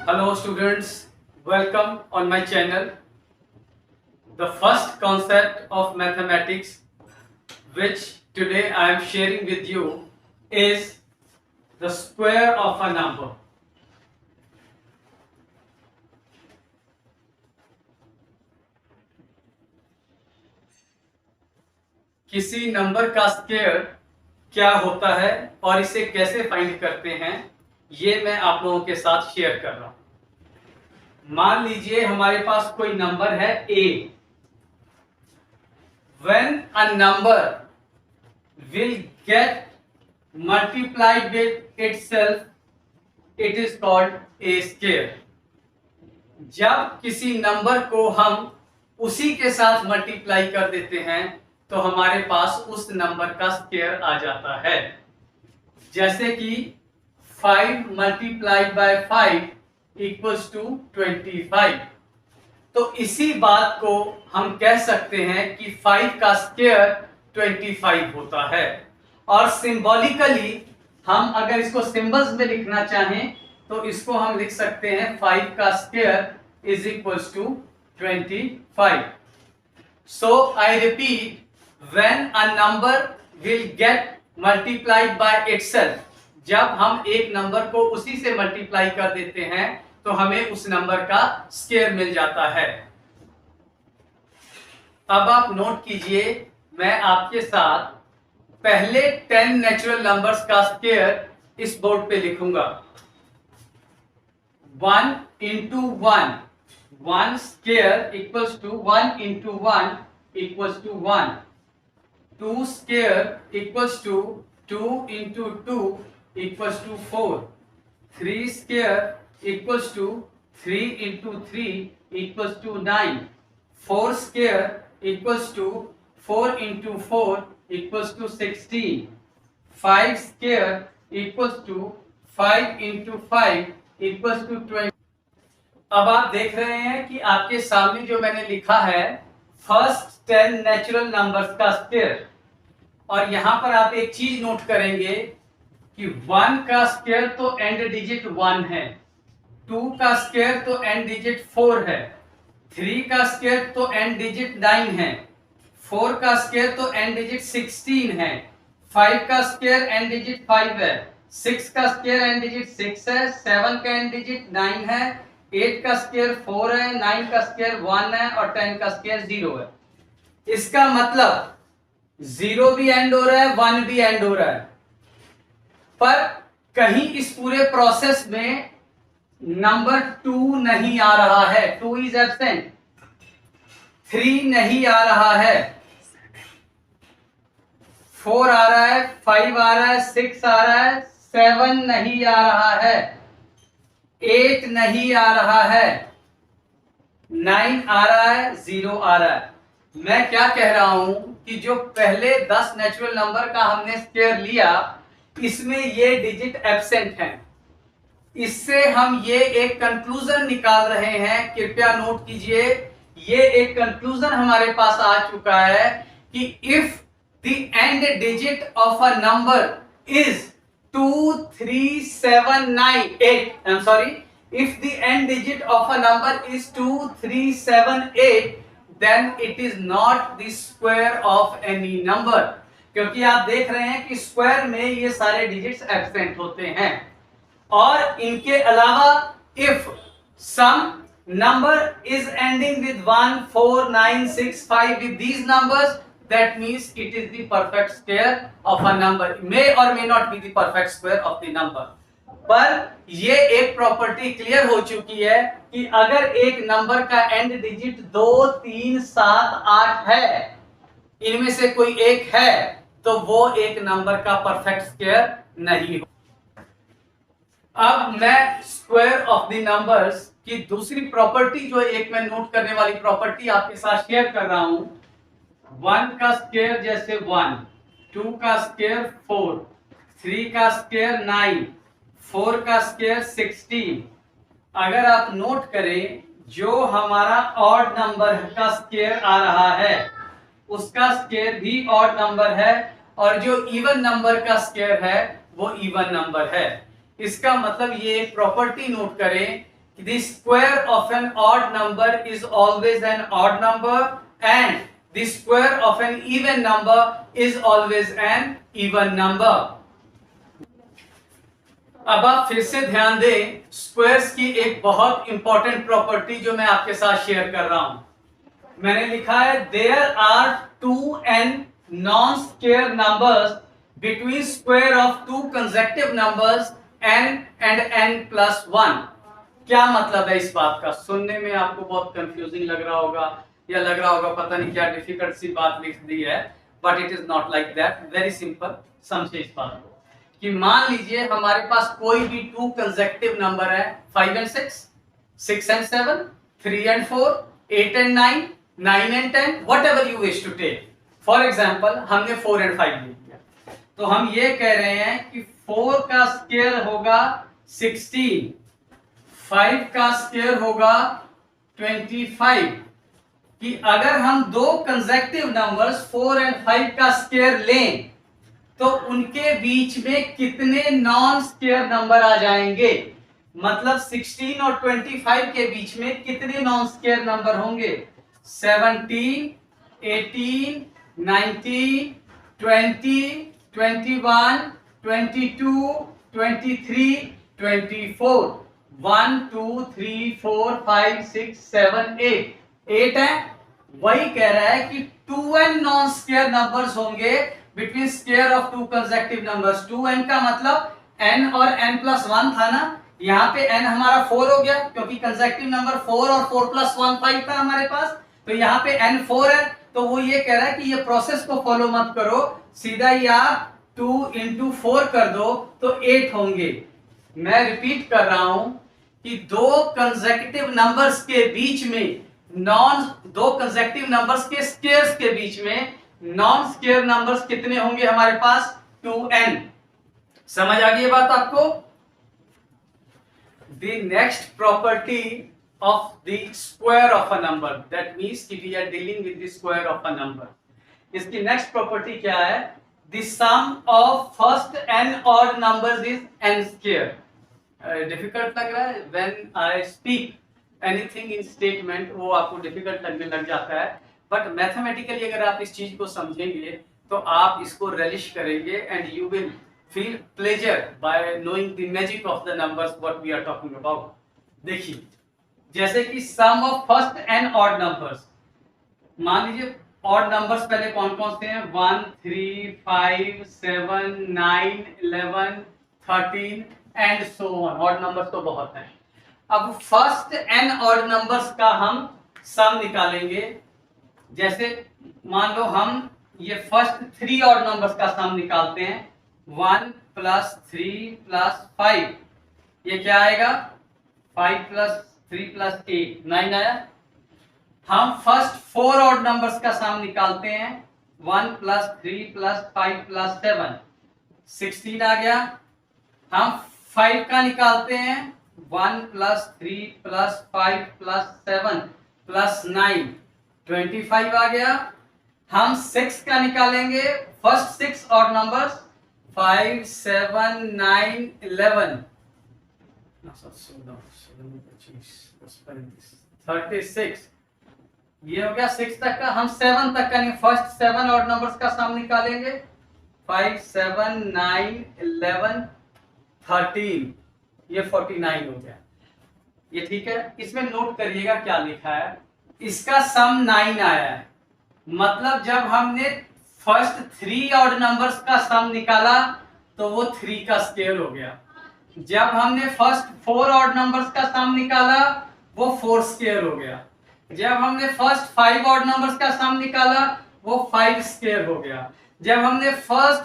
Hello students, welcome on my channel. The first concept of mathematics which today I am sharing with you is the square of a number. किसी number का square क्या होता है और इसे कैसे find करते हैं, ये मैं आप लोगों के साथ शेयर कर रहा हूं। मान लीजिए हमारे पास कोई नंबर है a. When a number will get multiplied with itself, it is called a square. जब किसी नंबर को हम उसी के साथ मल्टीप्लाई कर देते हैं तो हमारे पास उस नंबर का स्क्वायर आ जाता है। जैसे कि 5 मल्टीप्लाइड बाय 5 इक्वल्स टू 25। तो इसी बात को हम कह सकते हैं कि 5 का स्क्वायर 25 होता है। और सिंबॉलिकली हम अगर इसको सिंबल्स में लिखना चाहें तो इसको हम लिख सकते हैं 5 का square is equals to 25। So I repeat, when a number will get multiplied by itself, जब हम एक नंबर को उसी से मल्टीप्लाई कर देते हैं तो हमें उस नंबर का स्क्वायर मिल जाता है। अब आप नोट कीजिए, मैं आपके साथ पहले 10 नेचुरल नंबर्स का स्क्वायर इस बोर्ड पे लिखूंगा। 1 into 1, 1 square equals to 1 into 1 equals to 1. 2 square equals to 2 into 2 equals to 4. 3 square equals to 3 into 3 equals to 9. 4 square equals to 4 into 4 equals to 16. 5 square equals to 5 into 5 equals to 20. अब आप देख रहे हैं कि आपके सामने जो मैंने लिखा है फर्स्ट 10 नेचुरल नंबर्स का स्क्वायर। और यहां पर आप एक चीज नोट करेंगे कि 1 का स्क्वायर तो एंड डिजिट 1 है, 2 का स्क्वायर तो एंड डिजिट 4 है, 3 का स्क्वायर तो एंड डिजिट 9 है, 4 का स्क्वायर तो एंड डिजिट 16 है, 5 का स्क्वायर एंड डिजिट 5 है, 6 का स्क्वायर एंड डिजिट 6 है, 7 का एंड डिजिट 9 है, 8 का स्क्वायर 4 है, 9 का स्क्वायर 1 है और 10 का स्क्वायर 0 है। इसका मतलब 0 भी एंड हो रहा है, 1 भी एंड हो रहा है, पर कहीं इस पूरे प्रोसेस में नंबर 2 नहीं आ रहा है, 2 इज एब्सेंट। 3 नहीं आ रहा है, 4 आ रहा है, 5 आ रहा है, 6 आ रहा है, 7 नहीं आ रहा है, 8 नहीं आ रहा है, 9 आ रहा है, 0 आ रहा है। मैं क्या कह रहा हूं कि जो पहले 10 नेचुरल नंबर का हमने स्क्वायर लिया, इसमें ये डिजिट एब्सेंट हैं। इससे हम ये एक कंक्लूजन निकाल रहे हैं, कृपया नोट कीजिए, ये एक कंक्लूजन हमारे पास आ चुका है कि if the end digit of a number is 2 3 7 9 8, I am sorry, if the end digit of a number is 2 3 7 8, then it is not the square of any number, क्योंकि आप देख रहे हैं कि स्क्वायर में ये सारे डिजिट्स एब्सेंट होते हैं। और इनके अलावा if some number is ending with 1 4 9 6 5 with these numbers, that means it is the perfect square of a number, may or may not be the perfect square of the number। पर ये एक property clear हो चुकी है कि अगर एक number का एंड डिजिट 2 3 7 8 है, इनमें से कोई एक है, तो वो एक नंबर का परफेक्ट स्क्वायर नहीं हो। अब मैं स्क्वायर ऑफ द नंबर्स की दूसरी प्रॉपर्टी, जो एक मैं नोट करने वाली प्रॉपर्टी आपके साथ शेयर कर रहा हूं। 1 का स्क्वायर जैसे 1, 2 का स्क्वायर 4, 3 का स्क्वायर 9, 4 का स्क्वायर 16। अगर आप नोट करें, जो हमारा ऑड नंबर का स्क्वायर आ रहा है उसका स्क्वायर भी ऑड नंबर है, और जो इवन नंबर का स्क्वायर है वो इवन नंबर है। इसका मतलब ये एक प्रॉपर्टी नोट करें the square of an odd number is always an odd number and the square of an even number is always an even number. अब आप फिर से ध्यान दें, स्क्वायर्स की एक बहुत इंपॉर्टेंट प्रॉपर्टी जो मैं आपके साथ शेयर कर रहा हूं। मैंने लिखा है there are 2n non square numbers between square of two consecutive numbers n and n plus 1। क्या मतलब है इस बात का? सुनने में आपको बहुत कंफ्यूजिंग लग रहा होगा या लग रहा होगा पता नहीं क्या डिफिकल्ट सी बात लिख दी है, but it is not like that, very simple. समझिए इस बात को कि मान लीजिए हमारे पास कोई भी टू कंसेक्टिव नंबर है 5 and 6, 6 and 7, 3 and 4, 8 and 9, 9 and 10, whatever you wish to take. For example हमने 4 एंड 5 ले लिया, तो हम ये कह रहे हैं कि 4 का स्क्वायर होगा 16, 5 का स्क्वायर होगा 25, कि अगर हम दो कंसेक्टिव नंबर्स 4 एंड 5 का स्क्वायर लें तो उनके बीच में कितने नॉन स्क्वायर नंबर आ जाएंगे। मतलब 16 और 25 के बीच में कितने नॉन स्क्वायर नंबर होंगे? 17, 18, 19, 20, 21, 22, 23, 24, 1 2 3 4 5 6 7 8 है। वही कह रहा है कि 2n नॉन स्क्वायर नंबर्स होंगे between square of two consecutive numbers. 2n का मतलब n और n प्लस 1 था ना, यहाँ पे n हमारा 4 हो गया क्योंकि कंसेक्टिव नंबर 4 और 4 प्लस 1 5 था हमारे पास, तो यहाँ पे n 4 है। तो वो ये कह रहा है कि ये प्रोसेस को फॉलो मत करो, सीधा ही आप 2 इंटू 4 कर दो तो 8 होंगे। मैं रिपीट कर रहा हूं कि दो कंसेक्टिव नंबर्स के बीच में दो कंसेक्टिव नंबर्स के स्क्वायर्स के बीच में नॉन स्क्वायर नंबर्स कितने होंगे हमारे पास? 2n। समझ आ गई ये बात आपको? The next property of the square of a number, that means कि we are dealing with the square of a number. इसकी नेक्स्ट प्रॉपर्टी क्या है? The sum of first n odd numbers is n square. Difficult लग रहा है when I speak anything in statement, वो आपको difficult लगने लग जाता है, बट मैथमेटिकली अगर आप इस चीज को समझेंगे तो आप इसको रेलिश करेंगे and you will feel pleasure by knowing the magic of the numbers what we are talking about. देखिए जैसे कि sum of first n odd numbers, मान लीजिए ऑड नंबर्स पहले कौन कौन से हैं? 1 3 5 7 9 11 13 and so on. Odd numbers तो बहुत हैं। अब फर्स्ट n ऑड नंबर्स का हम सम निकालेंगे। जैसे मान लो हम ये फर्स्ट 3 ऑड नंबर्स का सम निकालते हैं, 1 प्लस 3 प्लस 5, ये क्या आएगा? 5 प्लस 3 प्लस 8 9 आया। हम फर्स्ट 4 ऑड नंबर्स का सम निकालते हैं, 1 प्लस 3 प्लस 5 प्लस 7 16 आ गया। हम 5 का निकालते हैं, 1 प्लस 3 प्लस 5 प्लस 7 प्लस 9 25 आ गया। हम 6 का निकालेंगे, फर्स्ट 6 ऑड नंबर्स 5 7 9 11 36, ये हो गया 6 तक का। हम 7 तक का नहीं, फर्स्ट 7 ऑड नंबर्स का सम निकालेंगे, 5 7 9 11 13, ये 49 हो गया। ये ठीक है। इसमें नोट करिएगा क्या लिखा है, इसका सम 9 आया है। मतलब जब हमने फर्स्ट 3 ऑड नंबर्स का सम निकाला तो वो 3 का स्क्वायर हो गया। जब हमने फर्स्ट 4 ऑड नंबर्स का सम निकाला वो 4 स्क्वायर हो गया। जब हमने फर्स्ट 5 ऑड नंबर्स का सम निकाला वो 5 स्क्वायर हो गया। जब हमने फर्स्ट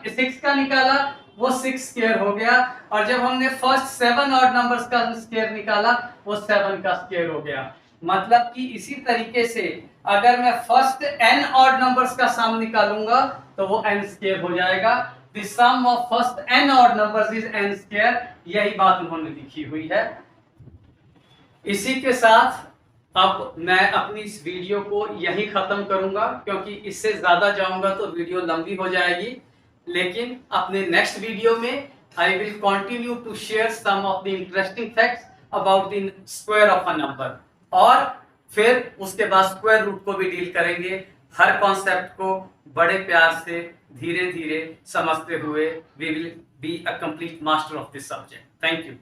6 का निकाला वो 6 स्क्वायर हो गया। और जब हमने फर्स्ट 7 ऑड नंबर्स का स्क्वायर निकाला वो 7 का स्क्वायर हो गया। मतलब कि इसी तरीके से अगर मैं फर्स्ट n ऑड नंबर्स का सम निकालूंगा तो वो n स्क्वायर हो जाएगा। The sum of first n odd numbers is n square. यही बात उन्होंने लिखी हुई है। इसी के साथ अब मैं अपनी इस वीडियो को यहीं खत्म करूंगा, क्योंकि इससे ज्यादा जाऊंगा तो वीडियो लंबी हो जाएगी। लेकिन अपने नेक्स्ट वीडियो में I will continue to share some of the interesting facts about the square of a number, और फिर उसके बाद स्क्वायर रूट को भी डील करेंगे। हर कॉन्सेप्ट को बड़े प्यार से धीरे धीरे समझते हुए we will be a complete master of this subject. Thank you.